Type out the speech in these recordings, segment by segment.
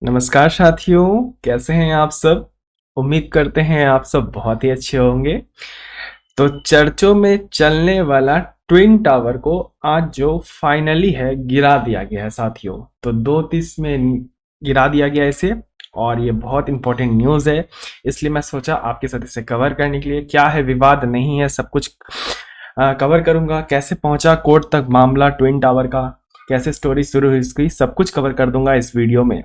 नमस्कार साथियों, कैसे हैं आप सब। उम्मीद करते हैं आप सब बहुत ही अच्छे होंगे। तो चर्चों में चलने वाला ट्विन टावर को आज जो फाइनली है गिरा दिया गया है साथियों। तो 2:30 में गिरा दिया गया इसे, और ये बहुत इंपॉर्टेंट न्यूज़ है, इसलिए मैं सोचा आपके साथ इसे कवर करने के लिए। क्या है, विवाद नहीं है, सब कुछ कवर करूंगा। कैसे पहुंचा कोर्ट तक मामला ट्विन टावर का, कैसे स्टोरी शुरू हुई इसकी, सब कुछ कवर कर दूंगा इस वीडियो में।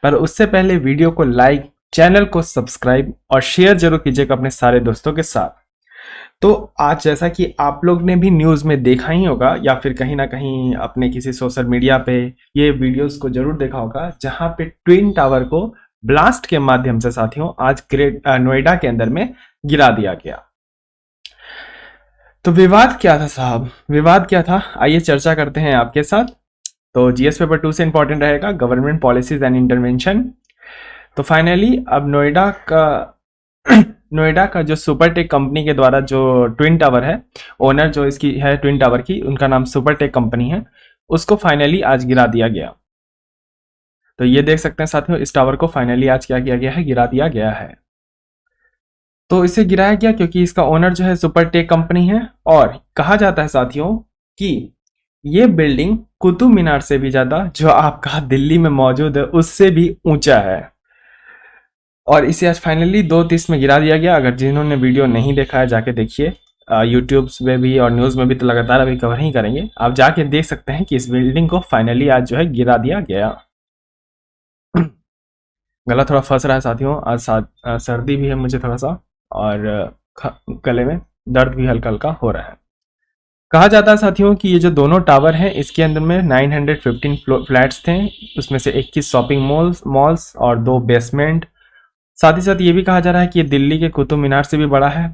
पर उससे पहले वीडियो को लाइक, चैनल को सब्सक्राइब और शेयर जरूर कीजिएगा अपने सारे दोस्तों के साथ। तो आज जैसा कि आप लोग ने भी न्यूज़ में देखा ही होगा या फिर कहीं ना कहीं अपने किसी सोशल मीडिया पे ये वीडियोस को जरूर देखा होगा, जहां पे ट्विन टावर को ब्लास्ट के माध्यम से साथियों आज नोएडा के अंदर में गिरा दिया गया। तो विवाद क्या था साहब, विवाद क्या था, आइए चर्चा करते हैं आपके साथ। तो जीएस पेपर 2 से इंपॉर्टेंट रहेगा, गवर्नमेंट पॉलिसीज एंड इंटरवेंशन। तो फाइनली अब नोएडा का जो सुपरटेक कंपनी के द्वारा जो ट्विन टावर है, ओनर जो इसकी है ट्विन टावर की, उनका नाम सुपरटेक कंपनी है, उसको फाइनली आज गिरा दिया गया। तो ये देख सकते हैं साथियों, इस टावर को फाइनली आज क्या किया गया है, गिरा दिया गया है। तो इसे गिराया गया क्योंकि इसका ओनर जो है सुपरटेक कंपनी है, और कहा जाता है साथियों कि ये बिल्डिंग कुतुब मीनार से भी ज्यादा, जो आपका दिल्ली में मौजूद है, उससे भी ऊंचा है। और इसे आज फाइनली 2:30 में गिरा दिया गया। अगर जिन्होंने वीडियो नहीं देखा है जाके देखिए, यूट्यूब में भी और न्यूज़ में भी तो लगातार अभी कवर ही करेंगे, आप जाके देख सकते हैं कि इस बिल्डिंग को फाइनली आज जो है गिरा दिया गया। गला थोड़ा फंस रहा है साथियों, आज सर्दी भी है मुझे थोड़ा सा, और गले में दर्द भी हल्का हल्का हो रहा है। कहा जाता है साथियों कि ये जो दोनों टावर हैं, इसके अंदर में 915 फ्लैट्स थे, उसमें से 21 शॉपिंग मॉल्स और 2 बेसमेंट। साथ ही साथ ये भी कहा जा रहा है कि ये दिल्ली के कुतुब मीनार से भी बड़ा है।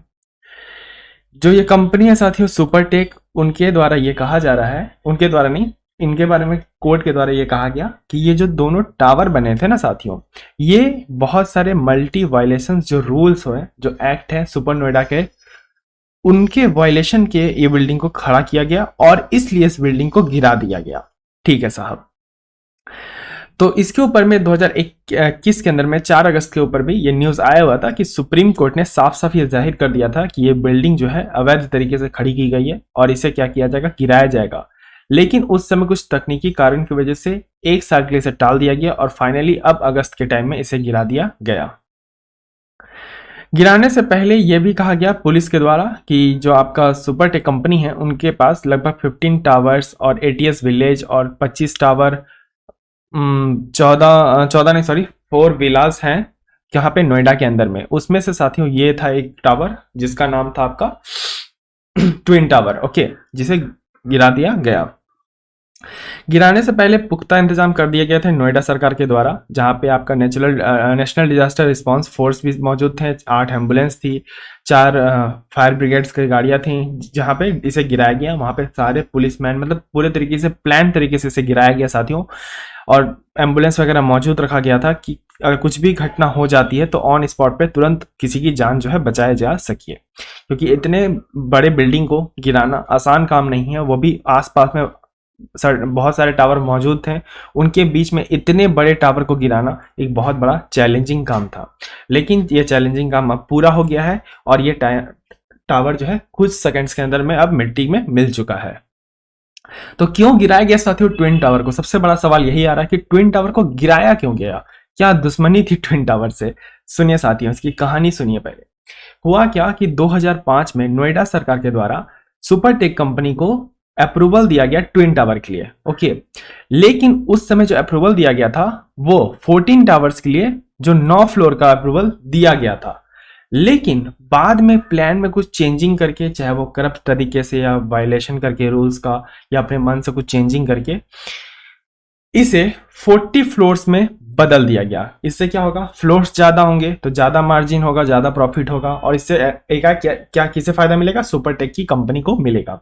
जो ये कंपनी है साथियों सुपरटेक, उनके द्वारा ये कहा जा रहा है, उनके द्वारा नहीं, इनके बारे में कोर्ट के द्वारा ये कहा गया कि ये जो दोनों टावर बने थे ना साथियों, ये बहुत सारे मल्टी वायलेशन जो रूल्स हुए, जो एक्ट है सुपर नोएडा के, उनके वायलेशन के ये बिल्डिंग को खड़ा किया गया, और इसलिए इस बिल्डिंग को गिरा दिया गया। ठीक है साहब। तो इसके ऊपर में 2021 के अंदर में 4 अगस्त के ऊपर भी ये न्यूज आया हुआ था कि सुप्रीम कोर्ट ने साफ साफ ये जाहिर कर दिया था कि ये बिल्डिंग जो है अवैध तरीके से खड़ी की गई है, और इसे क्या किया जाएगा, गिराया जाएगा। लेकिन उस समय कुछ तकनीकी कारण की वजह से 1 साल के लिए इसे टाल दिया गया, और फाइनली अब अगस्त के टाइम में इसे गिरा दिया गया। गिराने से पहले यह भी कहा गया पुलिस के द्वारा कि जो आपका सुपरटेक कंपनी है, उनके पास लगभग 15 टावर्स और एटीएस विलेज और 25 टावर, 14 नहीं सॉरी 4 विलास हैं यहाँ पे नोएडा के अंदर में। उसमें से साथियों ये था एक टावर जिसका नाम था आपका ट्विन टावर, ओके, जिसे गिरा दिया गया। गिराने से पहले पुख्ता इंतजाम कर दिए गए थे नोएडा सरकार के द्वारा, जहां पे आपका नेशनल डिजास्टर रिस्पांस फोर्स भी मौजूद थे, 8 एम्बुलेंस थी, 4 फायर ब्रिगेड्स की गाड़ियां थी। जहां पे इसे गिराया गया वहां पे सारे पुलिसमैन, मतलब पूरे तरीके से प्लान तरीके से इसे गिराया गया साथियों, और एम्बुलेंस वगैरह मौजूद रखा गया था कि अगर कुछ भी घटना हो जाती है तो ऑन स्पॉट पे तुरंत किसी की जान जो है बचाया जा सके, क्योंकि इतने बड़े बिल्डिंग को गिराना आसान काम नहीं है, वो भी आसपास में बहुत सारे टावर मौजूद थे, उनके बीच में इतने बड़े टावर को गिराना एक बहुत बड़ा चैलेंजिंग काम था। लेकिन ये चैलेंजिंग काम अब पूरा हो गया है, और ये टावर जो है कुछ सेकंड्स के अंदर में अब मिट्टी में मिल चुका है। तो क्यों गिराया गया साथियों ट्विन टावर को, सबसे बड़ा सवाल यही आ रहा है कि ट्विन टावर को गिराया क्यों गया, क्या दुश्मनी थी ट्विन टावर से। सुनिए साथियों, इसकी कहानी सुनिए। पहले हुआ क्या कि 2005 में नोएडा सरकार के द्वारा सुपरटेक कंपनी को अप्रूवल दिया गया ट्विन टावर के लिए, ओके। लेकिन उस समय जो अप्रूवल दिया गया था वो 14 टावर्स के लिए, जो 9 फ्लोर का अप्रूवल दिया गया था। लेकिन बाद में प्लान में कुछ चेंजिंग करके, चाहे वो करप्ट तरीके से या वायलेशन करके रूल्स का, या अपने मन से कुछ चेंजिंग करके, इसे 40 फ्लोर्स में बदल दिया गया। इससे क्या होगा, फ्लोर्स ज्यादा होंगे तो ज्यादा मार्जिन होगा, ज्यादा प्रॉफिट होगा, और इससे एक क्या किसे फायदा मिलेगा, सुपरटेक की कंपनी को मिलेगा।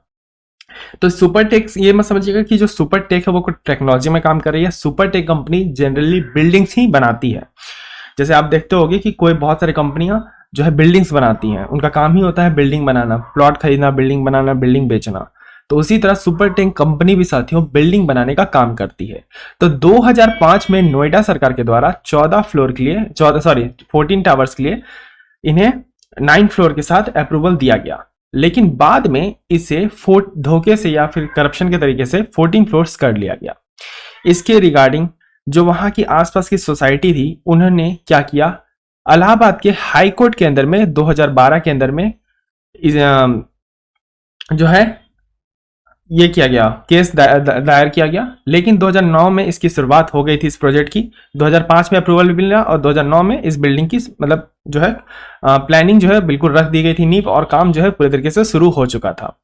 तो सुपरटेक, ये मत समझिएगा कि जो सुपरटेक है वो कुछ टेक्नोलॉजी में काम कर रही है। सुपरटेक कंपनी जनरली बिल्डिंग्स ही बनाती है। जैसे आप देखते होंगे कि कोई बहुत सारी कंपनियां जो है बिल्डिंग्स बनाती हैं, उनका काम ही होता है बिल्डिंग बनाना, प्लॉट खरीदना, बिल्डिंग बनाना, बिल्डिंग बेचना। तो उसी तरह सुपरटेक कंपनी भी साथियों बिल्डिंग बनाने का काम करती है। तो 2005 में नोएडा सरकार के द्वारा 14 फ्लोर के लिए 14 टावर्स के लिए इन्हें 9 फ्लोर के साथ अप्रूवल दिया गया, लेकिन बाद में इसे धोखे से या फिर करप्शन के तरीके से 14 फ्लोर्स कर लिया गया। इसके रिगार्डिंग जो वहां की आसपास की सोसाइटी थी उन्होंने क्या किया, इलाहाबाद के हाई कोर्ट के अंदर में 2012 के अंदर में जो है ये किया गया, केस दायर किया गया। लेकिन 2009 में इसकी शुरुआत हो गई थी इस प्रोजेक्ट की, 2005 में अप्रूवल भी मिला और 2009 में इस बिल्डिंग की मतलब जो है प्लानिंग जो है बिल्कुल रख दी गई थी नींव, और काम जो है पूरे तरीके से शुरू हो चुका था।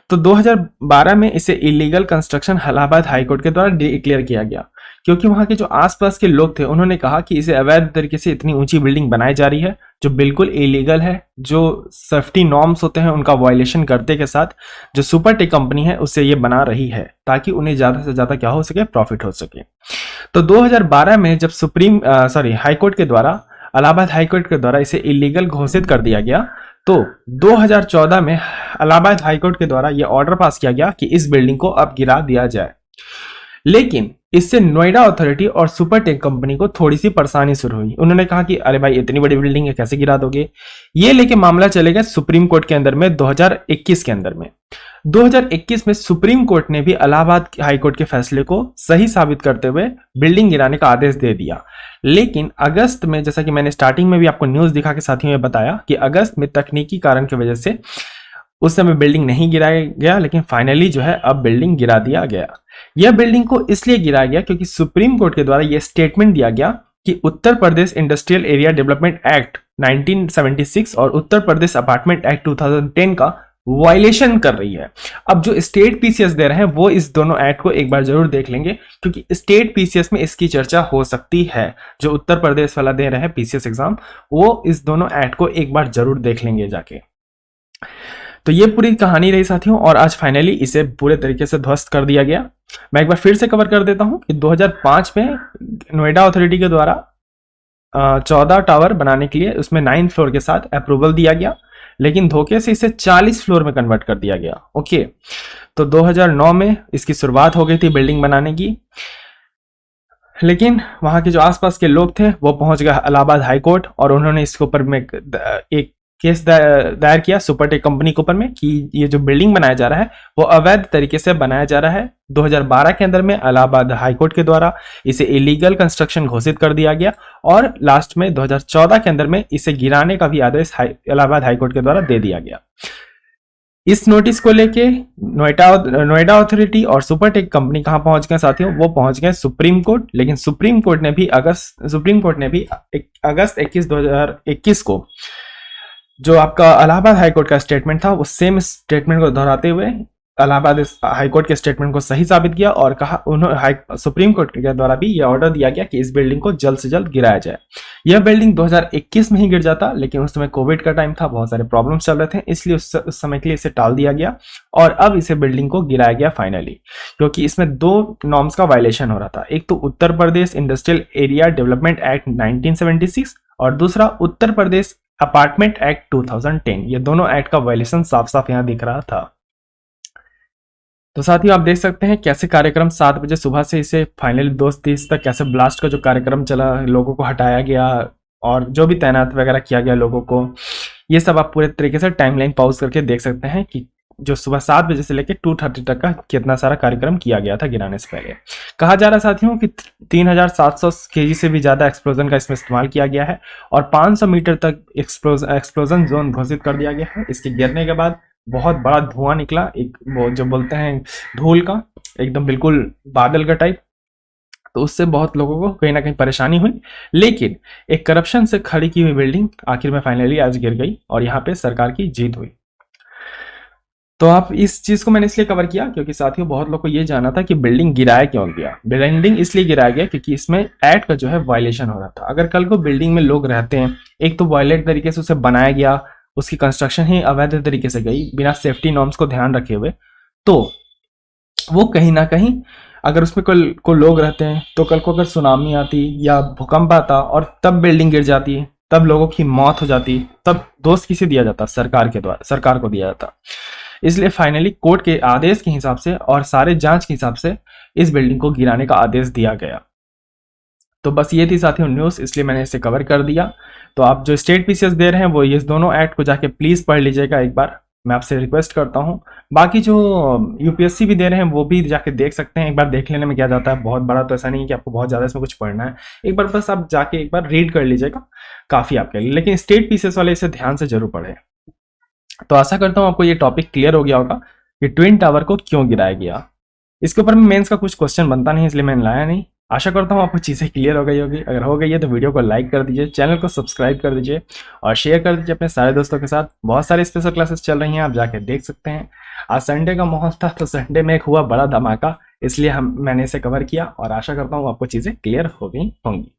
तो 2012 में इसे इलीगल कंस्ट्रक्शन इलाहाबाद हाईकोर्ट के द्वारा डिक्लेयर किया गया, क्योंकि वहां के जो आसपास के लोग थे उन्होंने कहा कि इसे अवैध तरीके से इतनी ऊंची बिल्डिंग बनाई जा रही है जो बिल्कुल इलीगल है, जो सेफ्टी नॉर्म्स होते हैं उनका वायलेशन करते के साथ जो सुपरटेक कंपनी है उससे ये बना रही है ताकि उन्हें ज्यादा से ज्यादा क्या हो सके, प्रॉफिट हो सके। तो 2012 में जब हाईकोर्ट के द्वारा इलाहाबाद हाईकोर्ट के द्वारा इसे इलीगल घोषित कर दिया गया, तो 2014 में इलाहाबाद हाईकोर्ट के द्वारा यह ऑर्डर पास किया गया कि इस बिल्डिंग को अब गिरा दिया जाए। लेकिन इससे नोएडा अथॉरिटी और सुपरटेक कंपनी को थोड़ी सी परेशानी शुरू हुई। उन्होंने कहा कि अरे भाई इतनी बड़ी बिल्डिंग है कैसे गिरा दोगे। ये लेके मामला चले गया सुप्रीम कोर्ट के अंदर में 2021 के अंदर में। 2021 में सुप्रीम कोर्ट ने भी इलाहाबाद हाई कोर्ट के फैसले को सही साबित करते हुए बिल्डिंग गिराने का आदेश दे दिया। लेकिन अगस्त में, जैसा कि मैंने स्टार्टिंग में भी आपको न्यूज दिखा के साथियों में बताया कि अगस्त में तकनीकी कारण की वजह से उस समय बिल्डिंग नहीं गिराया गया, लेकिन फाइनली जो है अब बिल्डिंग गिरा दिया गया। यह बिल्डिंग को इसलिए गिराया गया क्योंकि सुप्रीम कोर्ट के द्वारा यह स्टेटमेंट दिया गया कि Uttar Pradesh industrial area development act 1976 और उत्तर प्रदेश अपार्टमेंट एक्ट 2010 का वायलेशन कर रही है। अब जो स्टेट पीसीएस दे रहे हैं वो इस दोनों एक्ट को एक बार जरूर देख लेंगे, क्योंकि स्टेट पीसीएस में इसकी चर्चा हो सकती है। जो उत्तर प्रदेश वाला दे रहे हैं पीसीएस एग्जाम, वो इस दोनों एक्ट को एक बार जरूर देख लेंगे जाके। तो ये पूरी कहानी रही साथियों, और आज फाइनली इसे पूरे तरीके से ध्वस्त कर दिया गया। मैं एक बार फिर से कवर कर देता हूं कि 2005 में नोएडा अथॉरिटी के द्वारा 14 टावर बनाने के लिए उसमें 9 फ्लोर के साथ अप्रूवल दिया गया, लेकिन धोखे से इसे 40 फ्लोर में कन्वर्ट कर दिया गया। ओके, तो 2009 में इसकी शुरुआत हो गई थी बिल्डिंग बनाने की, लेकिन वहां के जो आसपास के लोग थे वो पहुंच गए इलाहाबाद हाई कोर्ट और उन्होंने इसके ऊपर में एक केस दायर किया सुपरटेक कंपनी के ऊपर में कि ये जो बिल्डिंग बनाया जा रहा है वो अवैध तरीके से बनाया जा रहा है। 2012 के अंदर में इलाहाबाद हाई कोर्ट के द्वारा इसे इलीगल कंस्ट्रक्शन घोषित कर दिया गया, और लास्ट में 2014 के अंदर में इसे गिराने का भी आदेश इलाहाबाद हाई कोर्ट के द्वारा दे दिया गया। इस नोटिस को लेके नोएडा अथॉरिटी और सुपरटेक कंपनी कहां पहुंच गए साथियों, वो पहुंच गए सुप्रीम कोर्ट। लेकिन सुप्रीम कोर्ट ने भी अगस्त 21 2021 को जो आपका इलाहाबाद हाईकोर्ट का स्टेटमेंट था वो सेम स्टेटमेंट को दोहराते हुए इलाहाबाद हाईकोर्ट के स्टेटमेंट को सही साबित किया और कहा उन्होंने सुप्रीम कोर्ट के द्वारा भी यह ऑर्डर दिया गया कि इस बिल्डिंग को जल्द से जल्द गिराया जाए। यह बिल्डिंग 2021 में ही गिर जाता, लेकिन उस समय कोविड का टाइम था, बहुत सारे प्रॉब्लम्स चल रहे थे, इसलिए उस समय के लिए इसे टाल दिया गया और अब इसे बिल्डिंग को गिराया गया फाइनली, क्योंकि इसमें 2 नॉर्म्स का वायलेशन हो रहा था। एक तो Uttar Pradesh industrial area development act 1976 और दूसरा उत्तर प्रदेश अपार्टमेंट एक्ट 2010। ये दोनों एक्ट का वायलेशन साफ साफ यहां दिख रहा था। तो साथियों आप देख सकते हैं कैसे कार्यक्रम 7 बजे सुबह से इसे फाइनली 2:30 तक कैसे ब्लास्ट का जो कार्यक्रम चला, लोगों को हटाया गया और जो भी तैनात वगैरह किया गया लोगों को, ये सब आप पूरे तरीके से टाइमलाइन पॉज करके देख सकते हैं कि जो सुबह 7 बजे से लेकर 2:30 तक का कितना सारा कार्यक्रम किया गया था गिराने से पहले। कहा जा रहा है साथियों कि 3700 kg से भी ज्यादा एक्सप्लोजन का इसमें इस्तेमाल किया गया है और 500 मीटर तक एक्सप्लोजन जोन घोषित कर दिया गया है। इसके गिरने के बाद बहुत बड़ा धुआं निकला, एक वो जो बोलते हैं धूल का, एकदम बिल्कुल बादल का टाइप। तो उससे बहुत लोगों को कहीं ना कहीं परेशानी हुई, लेकिन एक करप्शन से खड़ी की हुई बिल्डिंग आखिर में फाइनली आज गिर गई और यहाँ पे सरकार की जीत हुई। तो आप इस चीज को मैंने इसलिए कवर किया क्योंकि साथियों बहुत लोग को ये जाना था कि बिल्डिंग गिराया क्यों गया। बिल्डिंग इसलिए गिराया गया क्योंकि इसमें एक्ट का जो है वायलेशन हो रहा था। अगर कल को बिल्डिंग में लोग रहते हैं, एक तो वायलेट तरीके से उसे बनाया गया, उसकी कंस्ट्रक्शन ही अवैध तरीके से गई बिना सेफ्टी नॉर्म्स को ध्यान रखे हुए, तो वो कहीं ना कहीं अगर उसमें को लोग रहते हैं तो कल को अगर सुनामी आती या भूकंप आता और तब बिल्डिंग गिर जाती, तब लोगों की मौत हो जाती, तब दोष किसे दिया जाता? सरकार के द्वारा, सरकार को दिया जाता। इसलिए फाइनली कोर्ट के आदेश के हिसाब से और सारे जांच के हिसाब से इस बिल्डिंग को गिराने का आदेश दिया गया। तो बस ये थी साथियों न्यूज़, इसलिए मैंने इसे कवर कर दिया। तो आप जो स्टेट पीसीएस दे रहे हैं वो ये दोनों एक्ट को जाके प्लीज़ पढ़ लीजिएगा एक बार, मैं आपसे रिक्वेस्ट करता हूँ। बाकी जो यूपीएससी भी दे रहे हैं वो भी जाके देख सकते हैं, एक बार देख लेने में क्या जाता है, बहुत बड़ा तो ऐसा नहीं है कि आपको बहुत ज़्यादा इसमें कुछ पढ़ना है, एक बार बस आप जाके एक बार रीड कर लीजिएगा, काफ़ी आपके लिए। लेकिन स्टेट पीसीएस वाले इसे ध्यान से जरूर पढ़ें। तो आशा करता हूँ आपको ये टॉपिक क्लियर हो गया होगा कि ट्विन टावर को क्यों गिराया गया। इसके ऊपर में मेंस का कुछ क्वेश्चन बनता नहीं, इसलिए मैंने लाया नहीं। आशा करता हूँ आपको चीज़ें क्लियर हो गई होगी। अगर हो गई है तो वीडियो को लाइक कर दीजिए, चैनल को सब्सक्राइब कर दीजिए और शेयर कर दीजिए अपने सारे दोस्तों के साथ। बहुत सारी स्पेशल क्लासेस चल रही हैं, आप जाके देख सकते हैं। आज संडे का माहौल था तो संडे में एक हुआ बड़ा धमाका, इसलिए मैंने इसे कवर किया और आशा करता हूँ आपको चीज़ें क्लियर हो गई होंगी।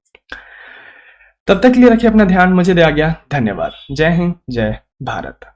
तब तक के लिए रखिए अपना ध्यान, मुझे दिया गया धन्यवाद। जय हिंद, जय भारत।